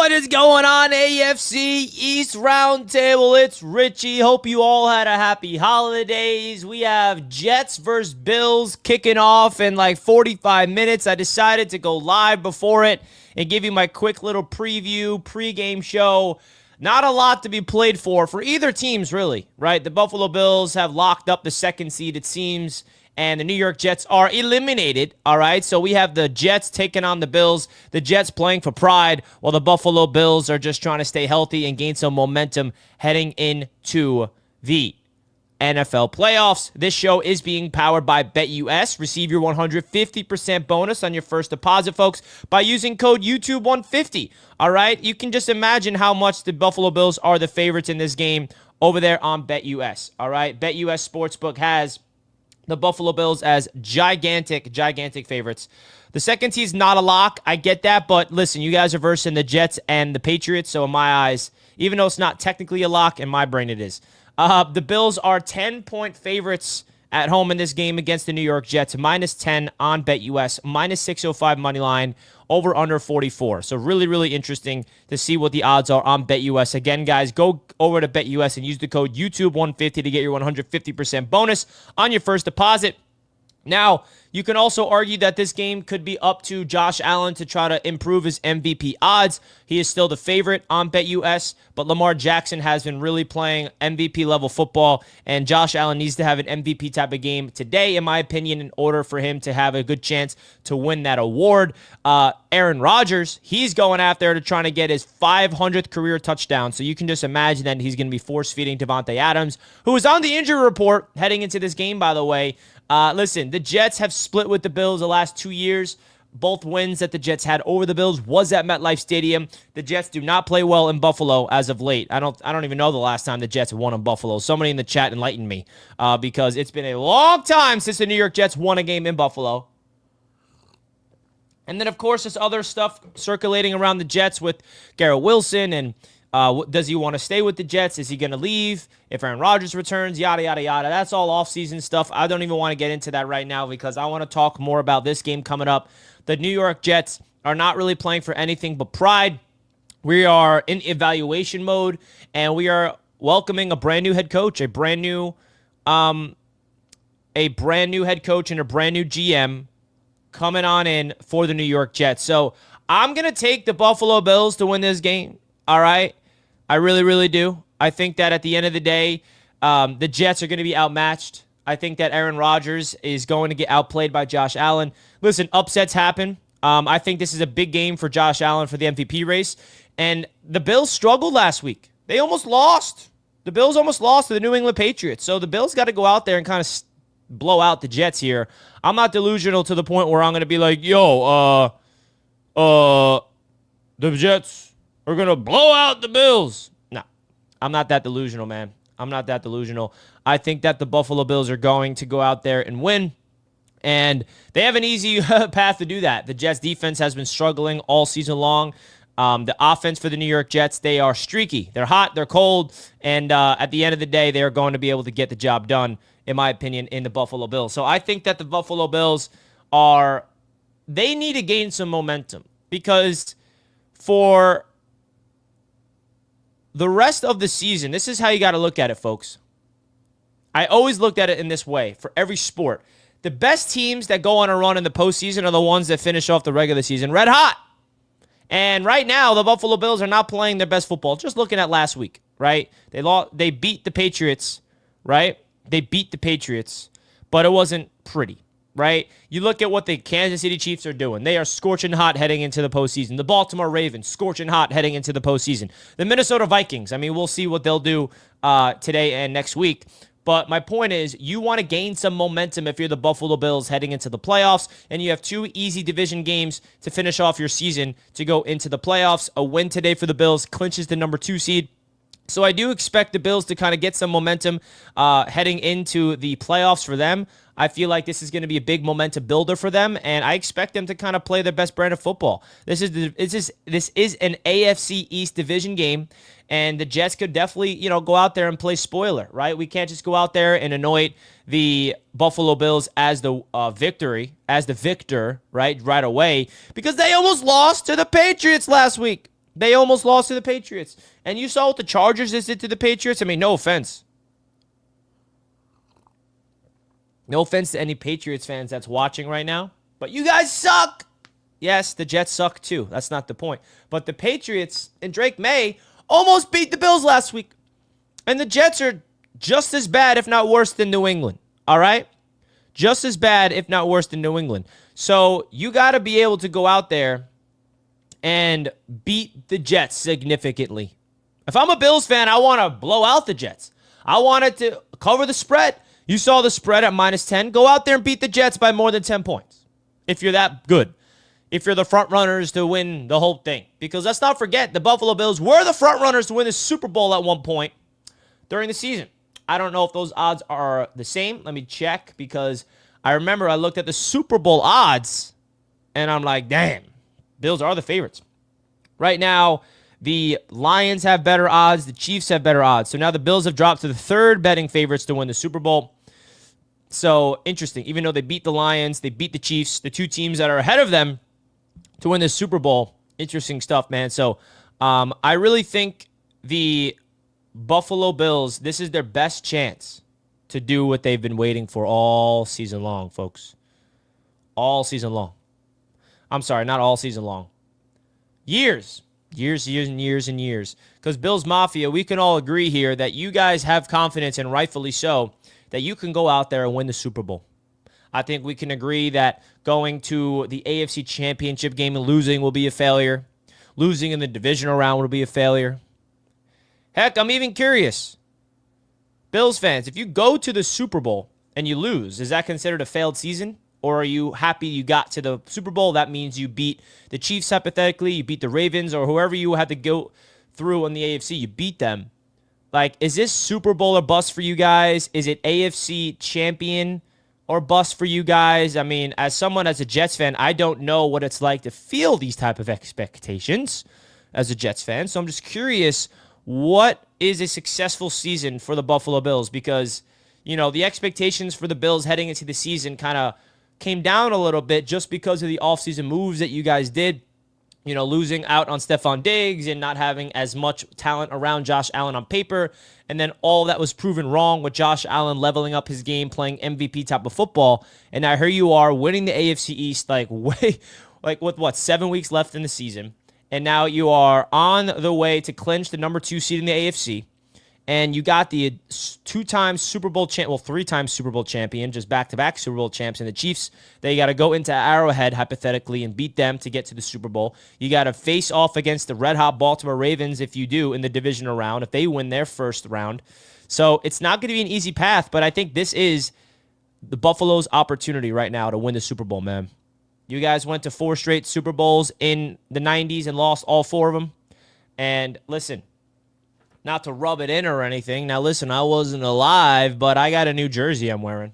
What is going on, AFC East Roundtable? It's Richie. Hope you all had a happy holidays. We have Jets versus Bills kicking off in like 45 minutes. I decided to go live before it and give you my quick little preview, pregame show. Not a lot to be played for either teams, really, right? The Buffalo Bills have locked up the second seed, it seems, and the New York Jets are eliminated, all right? So we have the Jets taking on the Bills, the Jets playing for pride, while the Buffalo Bills are just trying to stay healthy and gain some momentum heading into the NFL playoffs. This show is being powered by BetUS. Receive your 150% bonus on your first deposit, folks, by using code YouTube150, all right? You can just imagine how much the Buffalo Bills are the favorites in this game over there on BetUS, all right? BetUS Sportsbook has the Buffalo Bills as gigantic favorites. The second seed is not a lock. I get that, but listen, you guys are versing the Jets and the Patriots, so in my eyes, even though it's not technically a lock, in my brain it is. The Bills are 10-point favorites at home in this game against the New York Jets, -10 on BetUS, -605 money line, over under 44. So really, really interesting to see what the odds are on BetUS. Again, guys, go over to BetUS and use the code YouTube150 to get your 150% bonus on your first deposit. Now, you can also argue that this game could be up to Josh Allen to try to improve his MVP odds. He is still the favorite on BetUS, but Lamar Jackson has been really playing MVP-level football, and Josh Allen needs to have an MVP type of game today, in my opinion, in order for him to have a good chance to win that award. Aaron Rodgers, he's going after to trying to get his 500th career touchdown, so you can just imagine that he's going to be force-feeding Devontae Adams, who is on the injury report heading into this game, by the way. Listen, the Jets have split with the Bills the last 2 years. Both wins that the Jets had over the Bills was at MetLife Stadium. The Jets do not play well in Buffalo as of late. I don't even know the last time the Jets won in Buffalo. Somebody in the chat enlightened me because it's been a long time since the New York Jets won a game in Buffalo. And then, of course, there's other stuff circulating around the Jets with Garrett Wilson and does he want to stay with the Jets? Is he going to leave? If Aaron Rodgers returns, yada, yada, yada. That's all offseason stuff. I don't even want to get into that right now because I want to talk more about this game coming up. The New York Jets are not really playing for anything but pride. We are in evaluation mode, and we are welcoming a brand new head coach, a brand new head coach and a brand new GM coming on in for the New York Jets. So I'm going to take the Buffalo Bills to win this game. All right. I really, really do. I think that at the end of the day, the Jets are going to be outmatched. I think that Aaron Rodgers is going to get outplayed by Josh Allen. Listen, upsets happen. I think this is a big game for Josh Allen for the MVP race. And the Bills struggled last week. They almost lost. The Bills almost lost to the New England Patriots. So the Bills got to go out there and kind of blow out the Jets here. I'm not delusional to the point where I'm going to be like, yo, the Jets are going to blow out the Bills. No, I'm not that delusional, man. I'm not that delusional. I think that the Buffalo Bills are going to go out there and win, and they have an easy path to do that. The Jets defense has been struggling all season long. The offense for the New York Jets, they are streaky. They're hot, they're cold, and at the end of the day, they are going to be able to get the job done, in my opinion, in the Buffalo Bills. So I think that the Buffalo Bills they need to gain some momentum because for the rest of the season, this is how you got to look at it, folks. I always looked at it in this way for every sport. The best teams that go on a run in the postseason are the ones that finish off the regular season red hot. And right now, the Buffalo Bills are not playing their best football. Just looking at last week, right? They beat the Patriots, right? They beat the Patriots, but it wasn't pretty, right? You look at what the Kansas City Chiefs are doing. They are scorching hot heading into the postseason. The Baltimore Ravens, scorching hot heading into the postseason. The Minnesota Vikings, I mean, we'll see what they'll do today and next week. But my point is, you want to gain some momentum if you're the Buffalo Bills heading into the playoffs, and you have 2 easy division games to finish off your season to go into the playoffs. A win today for the Bills clinches the number 2 seed. So I do expect the Bills to kind of get some momentum heading into the playoffs for them. I feel like this is going to be a big momentum builder for them, and I expect them to kind of play their best brand of football. This is an AFC East division game, and the Jets could definitely, go out there and play spoiler, right? We can't just go out there and anoint the Buffalo Bills as the victor, right away, because they almost lost to the Patriots last week. They almost lost to the Patriots. And you saw what the Chargers just did to the Patriots. I mean, no offense. No offense to any Patriots fans that's watching right now, but you guys suck. Yes, the Jets suck too. That's not the point. But the Patriots and Drake May almost beat the Bills last week. And the Jets are just as bad, if not worse, than New England. All right? Just as bad, if not worse, than New England. So you got to be able to go out there and beat the Jets significantly. If I'm a Bills fan, I want to blow out the Jets. I wanted to cover the spread. You saw the spread at -10. Go out there and beat the Jets by more than 10 points. If you're that good. If you're the front runners to win the whole thing. Because let's not forget, the Buffalo Bills were the front runners to win the Super Bowl at one point during the season. I don't know if those odds are the same. Let me check, because I remember I looked at the Super Bowl odds and I'm like, damn, Bills are the favorites. Right now, the Lions have better odds. The Chiefs have better odds. So now the Bills have dropped to the third betting favorites to win the Super Bowl. So interesting. Even though they beat the Lions, they beat the Chiefs, the two teams that are ahead of them to win the Super Bowl. Interesting stuff, man. So I really think the Buffalo Bills, this is their best chance to do what they've been waiting for all season long, folks. All season long. I'm sorry, not all season long. Years. Years and years and years. Because Bills Mafia, we can all agree here that you guys have confidence, and rightfully so, that you can go out there and win the Super Bowl. I think we can agree that going to the AFC Championship game and losing will be a failure. Losing in the divisional round will be a failure. Heck, I'm even curious. Bills fans, if you go to the Super Bowl and you lose, is that considered a failed season? Or are you happy you got to the Super Bowl? That means you beat the Chiefs hypothetically, you beat the Ravens, or whoever you had to go through in the AFC, you beat them. Like, is this Super Bowl or bust for you guys? Is it AFC champion or bust for you guys? I mean, as a Jets fan, I don't know what it's like to feel these type of expectations as a Jets fan. So I'm just curious, what is a successful season for the Buffalo Bills? Because, you know, the expectations for the Bills heading into the season kind of came down a little bit just because of the offseason moves that you guys did. You know, losing out on Stephon Diggs and not having as much talent around Josh Allen on paper. And then all that was proven wrong with Josh Allen leveling up his game, playing MVP type of football. And now here you are winning the AFC East with 7 weeks left in the season. And now you are on the way to clinch the number 2 seed in the AFC. And you got the 2-time Super Bowl champ, 3-time Super Bowl champion, just back-to-back Super Bowl champs, and the Chiefs. They got to go into Arrowhead, hypothetically, and beat them to get to the Super Bowl. You got to face off against the red-hot Baltimore Ravens if you do in the divisional round, if they win their first round. So it's not going to be an easy path, but I think this is the Buffalo's opportunity right now to win the Super Bowl, man. You guys went to 4 straight Super Bowls in the 90s and lost all 4 of them. And listen, not to rub it in or anything. Now, listen, I wasn't alive, but I got a new jersey I'm wearing.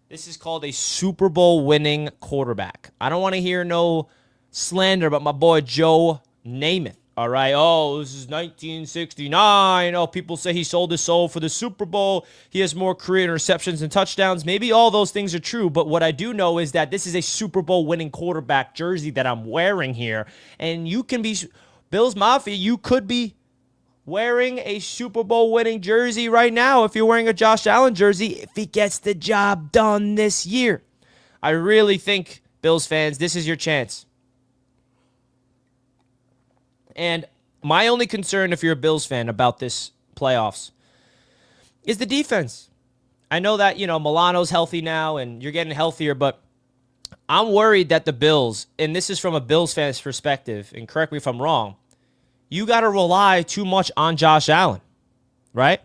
This is called a Super Bowl winning quarterback. I don't want to hear no slander about my boy Joe Namath. All right. Oh, this is 1969. Oh, people say he sold his soul for the Super Bowl. He has more career interceptions and touchdowns. Maybe all those things are true, but what I do know is that this is a Super Bowl winning quarterback jersey that I'm wearing here. And you can be, Bills Mafia, you could be wearing a Super Bowl winning jersey right now if you're wearing a Josh Allen jersey, if he gets the job done this year. I really think, Bills fans, this is your chance. And my only concern, if you're a Bills fan, about this playoffs is the defense. I know that, you know, Milano's healthy now and you're getting healthier, but I'm worried that the Bills, and this is from a Bills fan's perspective, and correct me if I'm wrong, you got to rely too much on Josh Allen, right?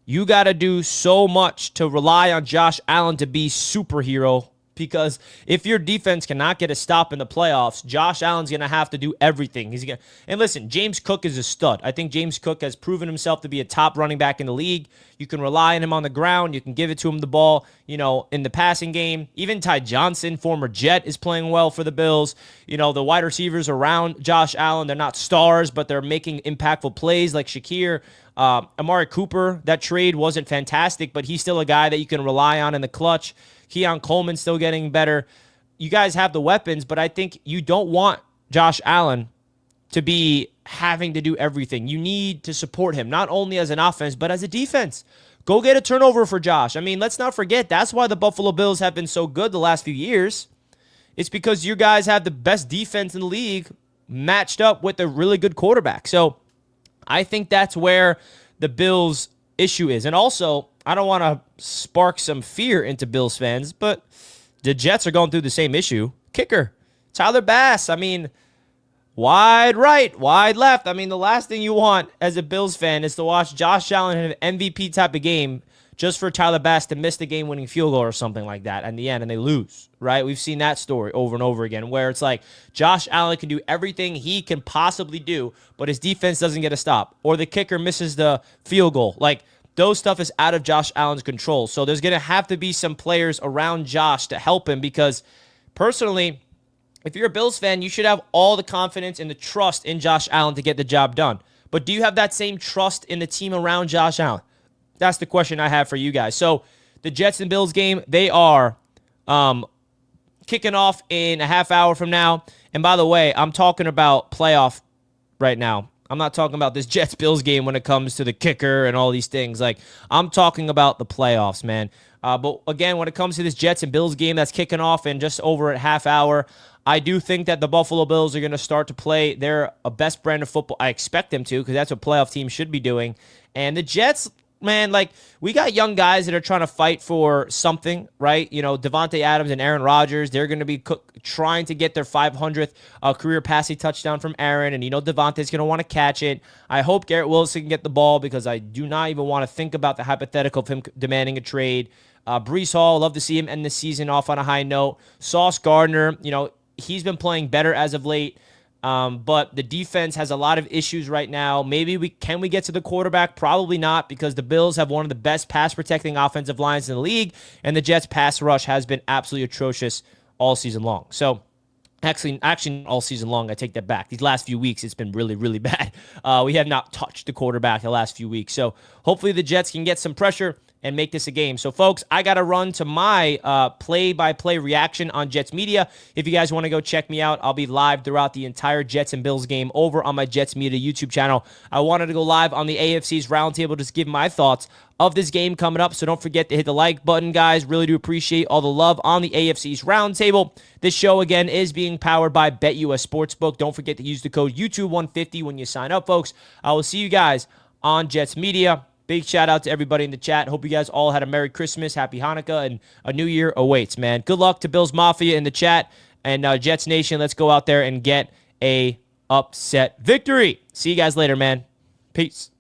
You got to do so much to rely on Josh Allen to be superhero, because if your defense cannot get a stop in the playoffs, Josh Allen's going to have to do everything. And listen, James Cook is a stud. I think James Cook has proven himself to be a top running back in the league. You can rely on him on the ground. You can give it to him the ball, you know, in the passing game. Even Ty Johnson, former Jet, is playing well for the Bills. You know, the wide receivers around Josh Allen, they're not stars, but they're making impactful plays like Shakir. Amari Cooper, that trade wasn't fantastic, but he's still a guy that you can rely on in the clutch. Keon Coleman's still getting better. You guys have the weapons, but I think you don't want Josh Allen to be having to do everything. You need to support him, not only as an offense, but as a defense. Go get a turnover for Josh. I mean, let's not forget, that's why the Buffalo Bills have been so good the last few years. It's because you guys have the best defense in the league matched up with a really good quarterback. So I think that's where the Bills' issue is. And also, I don't want to spark some fear into Bills fans, but the Jets are going through the same issue. Kicker, Tyler Bass. I mean, wide right, wide left. I mean, the last thing you want as a Bills fan is to watch Josh Allen have an MVP type of game just for Tyler Bass to miss the game-winning field goal or something like that in the end, and they lose, right? We've seen that story over and over again where it's like Josh Allen can do everything he can possibly do, but his defense doesn't get a stop, or the kicker misses the field goal. Like, those stuff is out of Josh Allen's control. So there's going to have to be some players around Josh to help him because, personally, if you're a Bills fan, you should have all the confidence and the trust in Josh Allen to get the job done. But do you have that same trust in the team around Josh Allen? That's the question I have for you guys. So the Jets and Bills game, they are kicking off in a half hour from now. And by the way, I'm talking about playoff right now. I'm not talking about this Jets-Bills game when it comes to the kicker and all these things. Like, I'm talking about the playoffs, man. But again, when it comes to this Jets and Bills game that's kicking off in just over a half hour, I do think that the Buffalo Bills are going to start to play their best brand of football. I expect them to, because that's what playoff teams should be doing. And the Jets, man, like, we got young guys that are trying to fight for something, right? You know, Devontae Adams and Aaron Rodgers, they're going to be trying to get their 500th career passing touchdown from Aaron, and you know Devontae's going to want to catch it. I hope Garrett Wilson can get the ball because I do not even want to think about the hypothetical of him demanding a trade. Breece Hall, love to see him end the season off on a high note. Sauce Gardner, you know, he's been playing better as of late. But the defense has a lot of issues right now. Maybe can we get to the quarterback? Probably not, because the Bills have one of the best pass protecting offensive lines in the league, and the Jets pass rush has been absolutely atrocious all season long. So actually all season long, I take that back. These last few weeks, it's been really, really bad. We have not touched the quarterback the last few weeks. So hopefully the Jets can get some pressure and make this a game. So, folks, I got to run to my play-by-play reaction on Jets Media. If you guys want to go check me out, I'll be live throughout the entire Jets and Bills game over on my Jets Media YouTube channel. I wanted to go live on the AFC's Roundtable just to give my thoughts of this game coming up, so don't forget to hit the like button, guys. Really do appreciate all the love on the AFC's Roundtable. This show, again, is being powered by BetUS Sportsbook. Don't forget to use the code YouTube150 when you sign up, folks. I will see you guys on Jets Media. Big shout out to everybody in the chat. Hope you guys all had a Merry Christmas, Happy Hanukkah, and a New Year awaits, man. Good luck to Bills Mafia in the chat. And Jets Nation, let's go out there and get a upset victory. See you guys later, man. Peace.